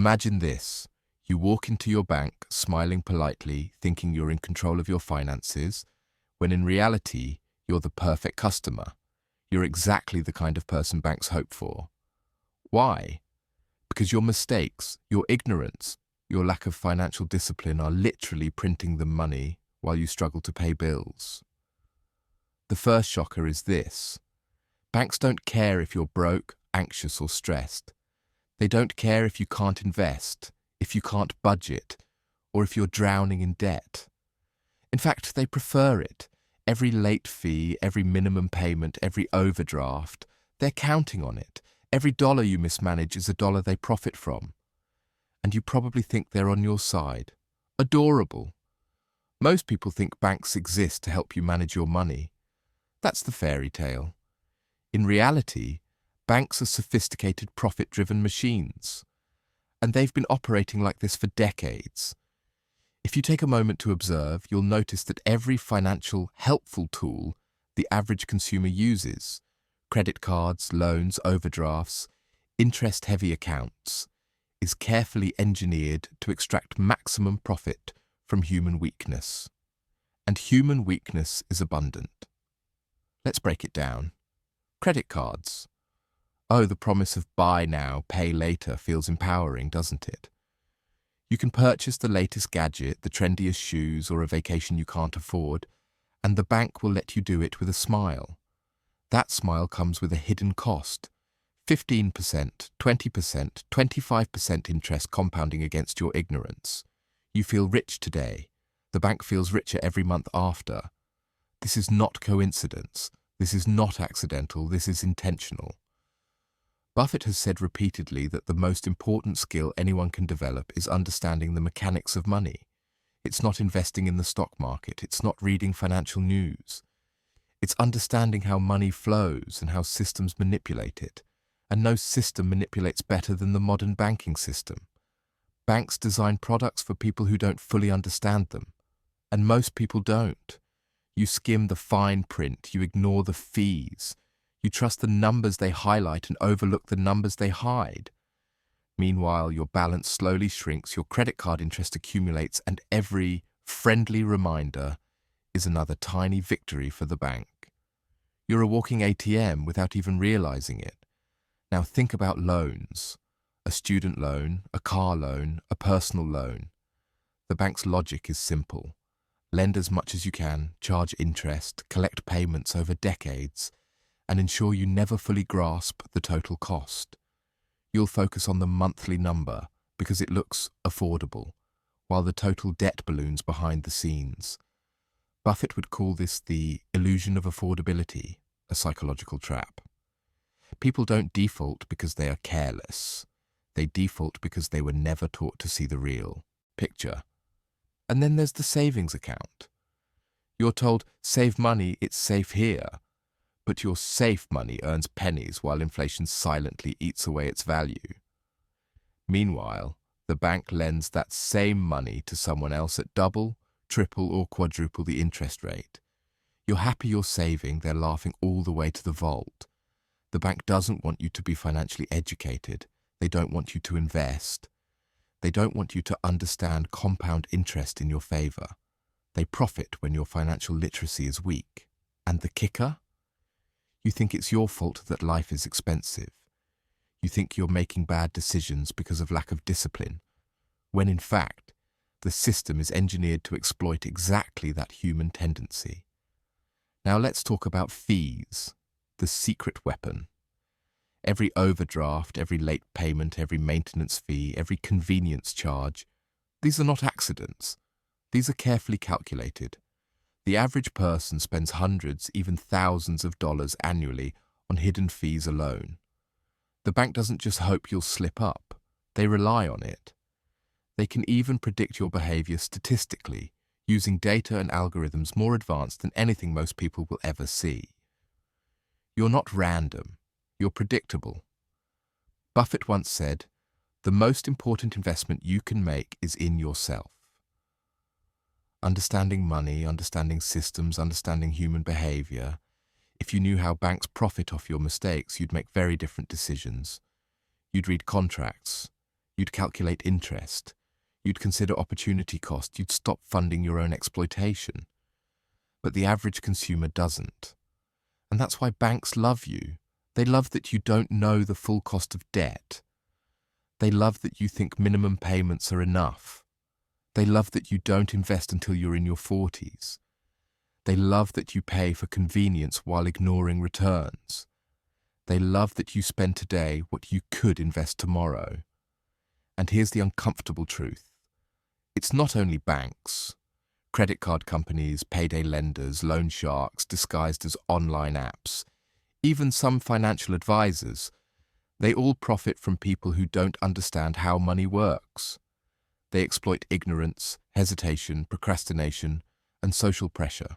Imagine this. You walk into your bank, smiling politely, thinking you're in control of your finances, when in reality, you're the perfect customer. You're exactly the kind of person banks hope for. Why? Because your mistakes, your ignorance, your lack of financial discipline are literally printing them money while you struggle to pay bills. The first shocker is this. Banks don't care if you're broke, anxious or stressed. They don't care if you can't invest, if you can't budget, or if you're drowning in debt. In fact, they prefer it. Every late fee, every minimum payment, every overdraft, they're counting on it. Every dollar you mismanage is a dollar they profit from. And you probably think they're on your side. Adorable. Most people think banks exist to help you manage your money. That's the fairy tale. In reality, banks are sophisticated profit-driven machines. And they've been operating like this for decades. If you take a moment to observe, you'll notice that every financial helpful tool the average consumer uses, credit cards, loans, overdrafts, interest-heavy accounts, is carefully engineered to extract maximum profit from human weakness. And human weakness is abundant. Let's break it down. Credit cards. Oh, the promise of buy now, pay later feels empowering, doesn't it? You can purchase the latest gadget, the trendiest shoes, or a vacation you can't afford, and the bank will let you do it with a smile. That smile comes with a hidden cost. 15%, 20%, 25% interest compounding against your ignorance. You feel rich today. The bank feels richer every month after. This is not coincidence. This is not accidental. This is intentional. Buffett has said repeatedly that the most important skill anyone can develop is understanding the mechanics of money. It's not investing in the stock market. It's not reading financial news. It's understanding how money flows and how systems manipulate it. And no system manipulates better than the modern banking system. Banks design products for people who don't fully understand them. And most people don't. You skim the fine print. You ignore the fees. You trust the numbers they highlight and overlook the numbers they hide. Meanwhile, your balance slowly shrinks, your credit card interest accumulates, and every friendly reminder is another tiny victory for the bank. You're a walking ATM without even realizing it. Now think about loans. A student loan, a car loan, a personal loan. The bank's logic is simple. Lend as much as you can, charge interest, collect payments over decades, and ensure you never fully grasp the total cost. You'll focus on the monthly number because it looks affordable, while the total debt balloons behind the scenes. Buffett would call this the illusion of affordability, a psychological trap. People don't default because they are careless. They default because they were never taught to see the real picture. And then there's the savings account. You're told, save money, it's safe here. But your safe money earns pennies while inflation silently eats away its value. Meanwhile, the bank lends that same money to someone else at double, triple, or quadruple the interest rate. You're happy you're saving, they're laughing all the way to the vault. The bank doesn't want you to be financially educated. They don't want you to invest. They don't want you to understand compound interest in your favor. They profit when your financial literacy is weak. And the kicker? You think it's your fault that life is expensive. You think you're making bad decisions because of lack of discipline, when in fact, the system is engineered to exploit exactly that human tendency. Now let's talk about fees, the secret weapon. Every overdraft, every late payment, every maintenance fee, every convenience charge, these are not accidents. These are carefully calculated. The average person spends hundreds, even thousands of dollars annually on hidden fees alone. The bank doesn't just hope you'll slip up. They rely on it. They can even predict your behavior statistically, using data and algorithms more advanced than anything most people will ever see. You're not random. You're predictable. Buffett once said, "The most important investment you can make is in yourself." Understanding money, understanding systems, understanding human behavior. If you knew how banks profit off your mistakes, you'd make very different decisions. You'd read contracts. You'd calculate interest. You'd consider opportunity cost. You'd stop funding your own exploitation. But the average consumer doesn't. And that's why banks love you. They love that you don't know the full cost of debt. They love that you think minimum payments are enough. They love that you don't invest until you're in your 40s. They love that you pay for convenience while ignoring returns. They love that you spend today what you could invest tomorrow. And here's the uncomfortable truth. It's not only banks, credit card companies, payday lenders, loan sharks disguised as online apps, even some financial advisors. They all profit from people who don't understand how money works. They exploit ignorance, hesitation, procrastination, and social pressure.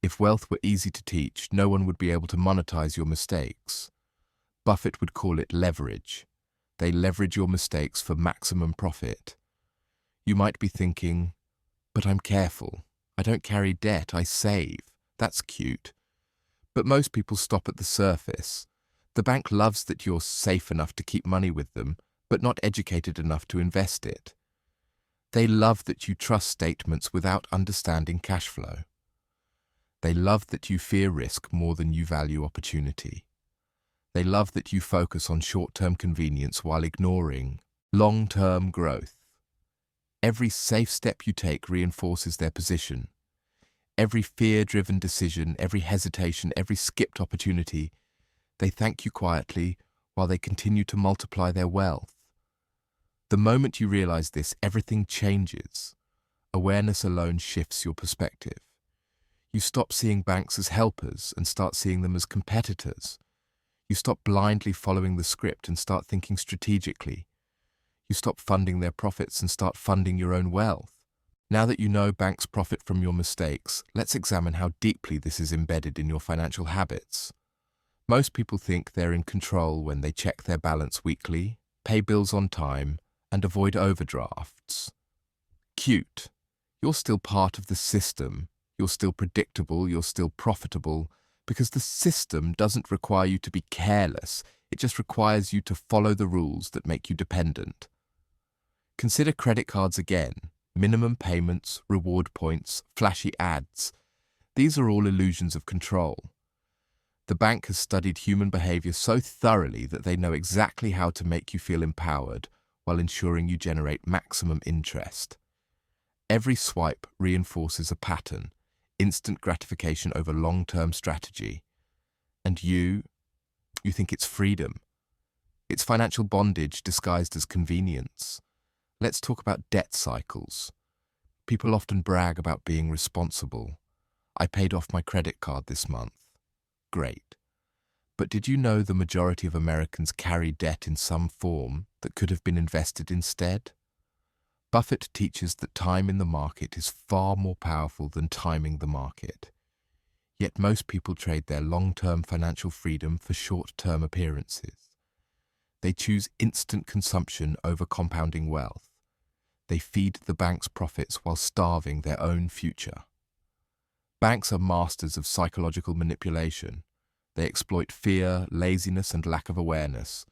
If wealth were easy to teach, no one would be able to monetize your mistakes. Buffett would call it leverage. They leverage your mistakes for maximum profit. You might be thinking, but I'm careful. I don't carry debt, I save. That's cute. But most people stop at the surface. The bank loves that you're safe enough to keep money with them, but not educated enough to invest it. They love that you trust statements without understanding cash flow. They love that you fear risk more than you value opportunity. They love that you focus on short-term convenience while ignoring long-term growth. Every safe step you take reinforces their position. Every fear-driven decision, every hesitation, every skipped opportunity, they thank you quietly while they continue to multiply their wealth. The moment you realize this, everything changes. Awareness alone shifts your perspective. You stop seeing banks as helpers and start seeing them as competitors. You stop blindly following the script and start thinking strategically. You stop funding their profits and start funding your own wealth. Now that you know banks profit from your mistakes, let's examine how deeply this is embedded in your financial habits. Most people think they're in control when they check their balance weekly, pay bills on time, and avoid overdrafts. Cute. You're still part of the system. You're still predictable. You're still profitable. Because the system doesn't require you to be careless. It just requires you to follow the rules that make you dependent. Consider credit cards again. Minimum payments, reward points, flashy ads. These are all illusions of control. The bank has studied human behavior so thoroughly that they know exactly how to make you feel empowered while ensuring you generate maximum interest. Every swipe reinforces a pattern, instant gratification over long-term strategy. And you think it's freedom. It's financial bondage disguised as convenience. Let's talk about debt cycles. People often brag about being responsible. I paid off my credit card this month. Great. But did you know the majority of Americans carry debt in some form that could have been invested instead? Buffett teaches that time in the market is far more powerful than timing the market. Yet most people trade their long-term financial freedom for short-term appearances. They choose instant consumption over compounding wealth. They feed the bank's profits while starving their own future. Banks are masters of psychological manipulation. They exploit fear, laziness, and lack of awareness.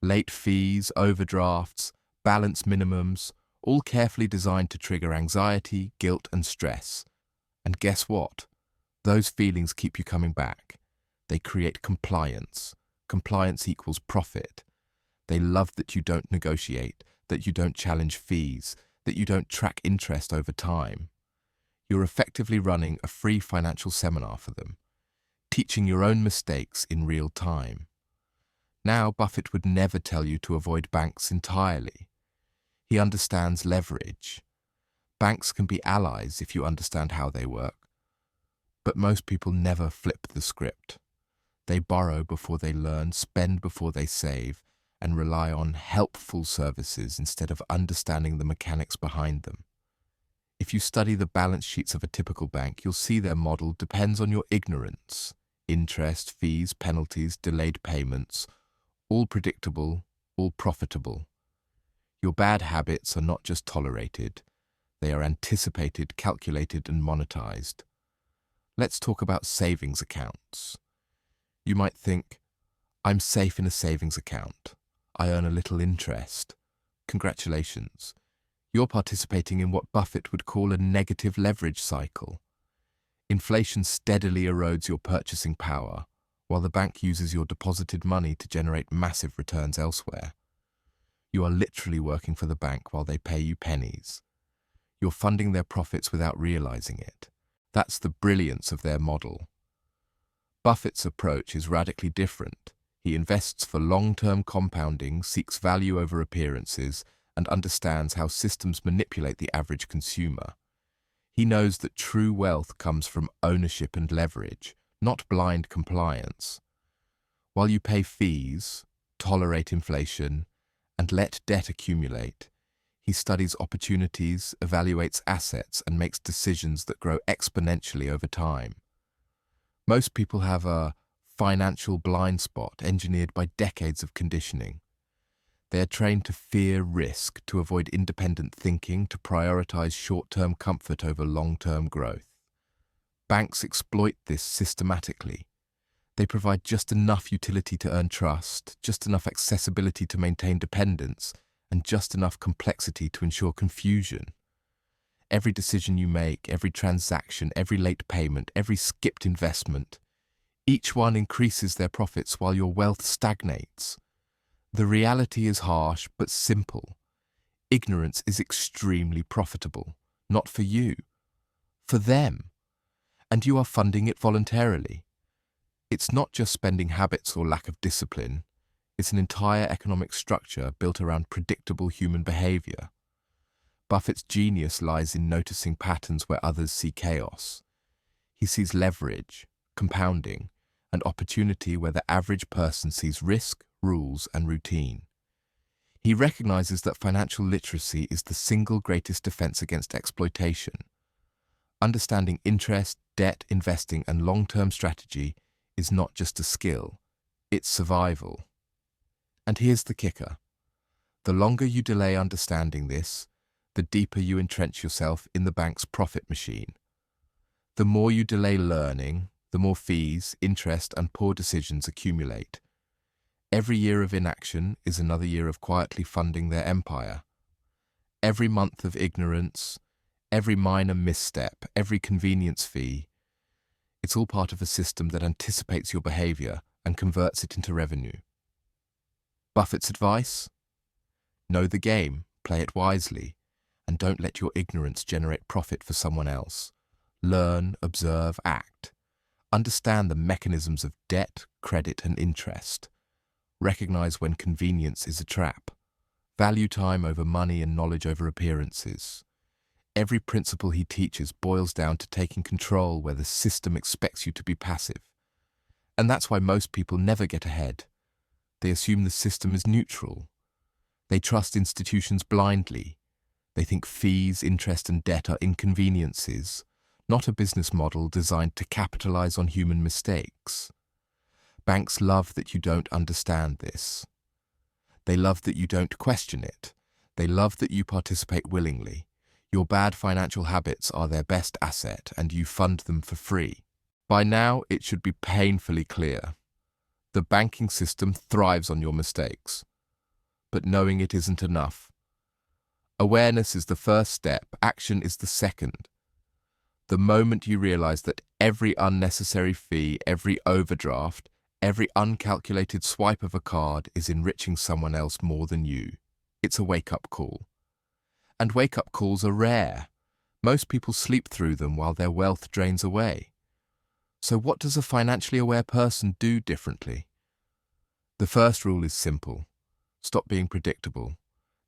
Late fees, overdrafts, balance minimums, all carefully designed to trigger anxiety, guilt, and stress. And guess what? Those feelings keep you coming back. They create compliance. Compliance equals profit. They love that you don't negotiate, that you don't challenge fees, that you don't track interest over time. You're effectively running a free financial seminar for them, teaching your own mistakes in real time. Now, Buffett would never tell you to avoid banks entirely. He understands leverage. Banks can be allies if you understand how they work. But most people never flip the script. They borrow before they learn, spend before they save, and rely on helpful services instead of understanding the mechanics behind them. If you study the balance sheets of a typical bank, you'll see their model depends on your ignorance. Interest, fees, penalties, delayed payments, all predictable, all profitable. Your bad habits are not just tolerated, they are anticipated, calculated, and monetized. Let's talk about savings accounts. You might think, I'm safe in a savings account. I earn a little interest. Congratulations. You're participating in what Buffett would call a negative leverage cycle. Inflation steadily erodes your purchasing power, while the bank uses your deposited money to generate massive returns elsewhere. You are literally working for the bank while they pay you pennies. You're funding their profits without realizing it. That's the brilliance of their model. Buffett's approach is radically different. He invests for long-term compounding, seeks value over appearances, and understands how systems manipulate the average consumer. He knows that true wealth comes from ownership and leverage, not blind compliance. While you pay fees, tolerate inflation, and let debt accumulate, he studies opportunities, evaluates assets, and makes decisions that grow exponentially over time. Most people have a financial blind spot engineered by decades of conditioning. They are trained to fear risk, to avoid independent thinking, to prioritize short-term comfort over long-term growth. Banks exploit this systematically. They provide just enough utility to earn trust, just enough accessibility to maintain dependence, and just enough complexity to ensure confusion. Every decision you make, every transaction, every late payment, every skipped investment, each one increases their profits while your wealth stagnates. The reality is harsh but simple. Ignorance is extremely profitable, not for you, for them. And you are funding it voluntarily. It's not just spending habits or lack of discipline. It's an entire economic structure built around predictable human behavior. Buffett's genius lies in noticing patterns where others see chaos. He sees leverage, compounding, and opportunity where the average person sees risk, rules, and routine. He recognizes that financial literacy is the single greatest defense against exploitation. Understanding interest, debt, investing, and long-term strategy is not just a skill, it's survival. And here's the kicker. The longer you delay understanding this, the deeper you entrench yourself in the bank's profit machine. The more you delay learning, the more fees, interest, and poor decisions accumulate. Every year of inaction is another year of quietly funding their empire. Every month of ignorance, every minor misstep, every convenience fee, it's all part of a system that anticipates your behavior and converts it into revenue. Buffett's advice? Know the game, play it wisely, and don't let your ignorance generate profit for someone else. Learn, observe, act. Understand the mechanisms of debt, credit, and interest. Recognize when convenience is a trap. Value time over money and knowledge over appearances. Every principle he teaches boils down to taking control where the system expects you to be passive. And that's why most people never get ahead. They assume the system is neutral. They trust institutions blindly. They think fees, interest, and debt are inconveniences, not a business model designed to capitalize on human mistakes. Banks love that you don't understand this. They love that you don't question it. They love that you participate willingly. Your bad financial habits are their best asset, and you fund them for free. By now, it should be painfully clear. The banking system thrives on your mistakes. But knowing it isn't enough. Awareness is the first step, action is the second. The moment you realize that every unnecessary fee, every overdraft, every uncalculated swipe of a card is enriching someone else more than you, it's a wake-up call. And wake-up calls are rare. Most people sleep through them while their wealth drains away. So what does a financially aware person do differently? The first rule is simple. Stop being predictable.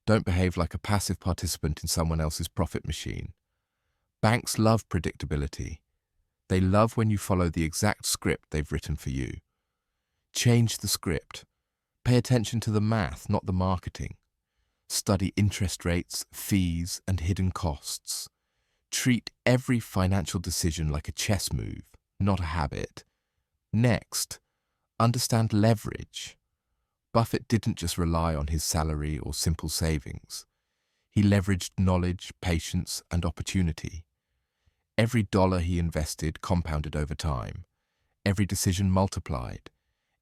Don't behave like a passive participant in someone else's profit machine. Banks love predictability. They love when you follow the exact script they've written for you. Change the script. Pay attention to the math, not the marketing. Study interest rates, fees, and hidden costs. Treat every financial decision like a chess move, not a habit. Next, understand leverage. Buffett didn't just rely on his salary or simple savings. He leveraged knowledge, patience, and opportunity. Every dollar he invested compounded over time. Every decision multiplied.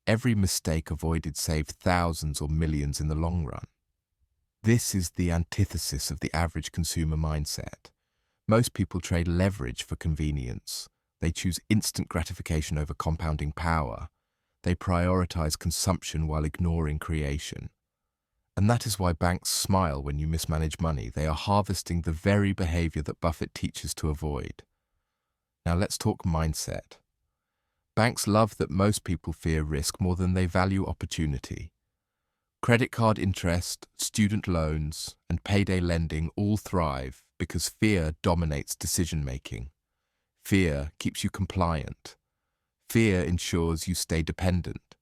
Every mistake avoided saved thousands or millions in the long run. This is the antithesis of the average consumer mindset. Most people trade leverage for convenience. They choose instant gratification over compounding power. They prioritize consumption while ignoring creation. And that is why banks smile when you mismanage money. They are harvesting the very behavior that Buffett teaches to avoid. Now let's talk mindset. Banks love that most people fear risk more than they value opportunity. Credit card interest, student loans, and payday lending all thrive because fear dominates decision-making. Fear keeps you compliant. Fear ensures you stay dependent.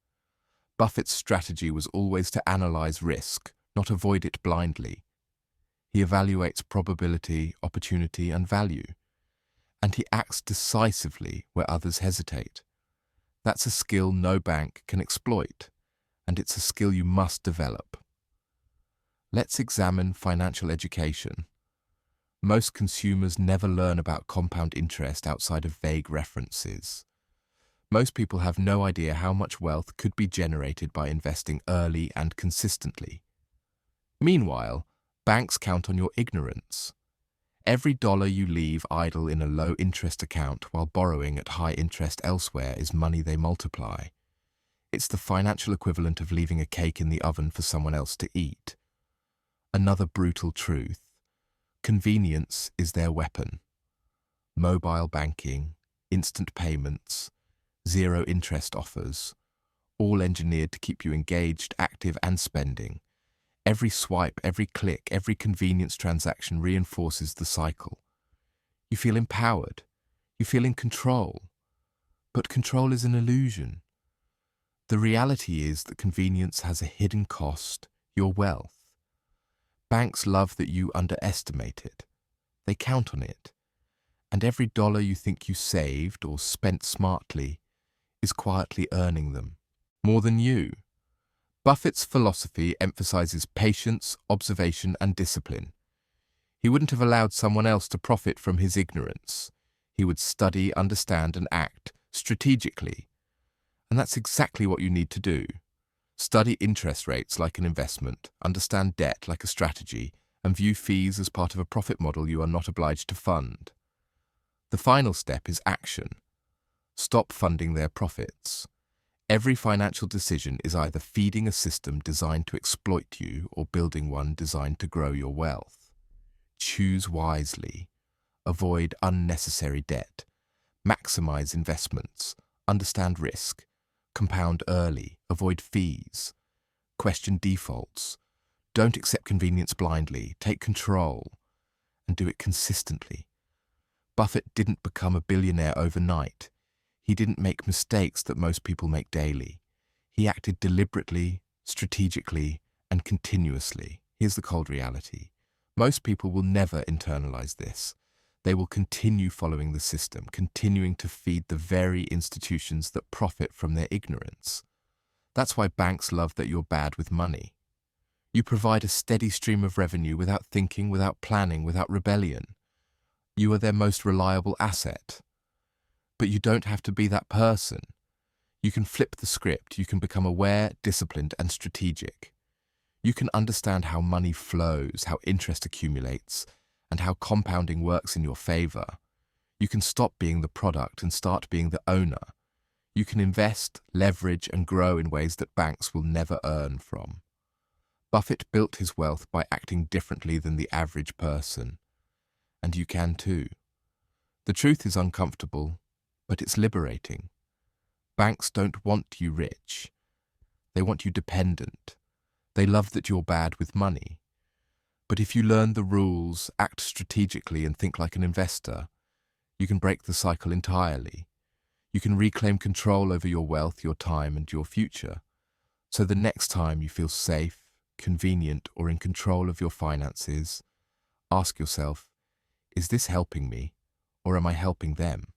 Buffett's strategy was always to analyze risk, not avoid it blindly. He evaluates probability, opportunity, and value. And he acts decisively where others hesitate. That's a skill no bank can exploit, and it's a skill you must develop. Let's examine financial education. Most consumers never learn about compound interest outside of vague references. Most people have no idea how much wealth could be generated by investing early and consistently. Meanwhile, banks count on your ignorance. Every dollar you leave idle in a low-interest account while borrowing at high interest elsewhere is money they multiply. It's the financial equivalent of leaving a cake in the oven for someone else to eat. Another brutal truth: convenience is their weapon. Mobile banking, instant payments, zero-interest offers, all engineered to keep you engaged, active, and spending. Every swipe, every click, every convenience transaction reinforces the cycle. You feel empowered. You feel in control. But control is an illusion. The reality is that convenience has a hidden cost: your wealth. Banks love that you underestimate it. They count on it. And every dollar you think you saved or spent smartly is quietly earning them more than you. Buffett's philosophy emphasizes patience, observation, and discipline. He wouldn't have allowed someone else to profit from his ignorance. He would study, understand, and act strategically. And that's exactly what you need to do. Study interest rates like an investment, understand debt like a strategy, and view fees as part of a profit model you are not obliged to fund. The final step is action. Stop funding their profits. Every financial decision is either feeding a system designed to exploit you or building one designed to grow your wealth. Choose wisely. Avoid unnecessary debt. Maximize investments. Understand risk. Compound early. Avoid fees. Question defaults. Don't accept convenience blindly. Take control. And do it consistently. Buffett didn't become a billionaire overnight. He didn't make mistakes that most people make daily. He acted deliberately, strategically, and continuously. Here's the cold reality. Most people will never internalize this. They will continue following the system, continuing to feed the very institutions that profit from their ignorance. That's why banks love that you're bad with money. You provide a steady stream of revenue without thinking, without planning, without rebellion. You are their most reliable asset. But you don't have to be that person. You can flip the script. You can become aware, disciplined, and strategic. You can understand how money flows, how interest accumulates, and how compounding works in your favor. You can stop being the product and start being the owner. You can invest, leverage, and grow in ways that banks will never earn from. Buffett built his wealth by acting differently than the average person. And you can too. The truth is uncomfortable, but it's liberating. Banks don't want you rich. They want you dependent. They love that you're bad with money. But if you learn the rules, act strategically, and think like an investor, you can break the cycle entirely. You can reclaim control over your wealth, your time, and your future. So the next time you feel safe, convenient, or in control of your finances, ask yourself, is this helping me, or am I helping them?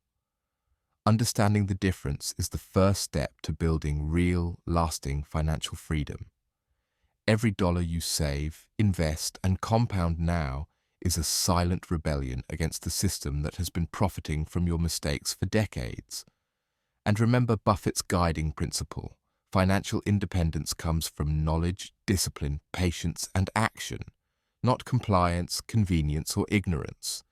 Understanding the difference is the first step to building real, lasting financial freedom. Every dollar you save, invest, and compound now is a silent rebellion against the system that has been profiting from your mistakes for decades. And remember Buffett's guiding principle: financial independence comes from knowledge, discipline, patience, and action. not compliance, convenience, or ignorance.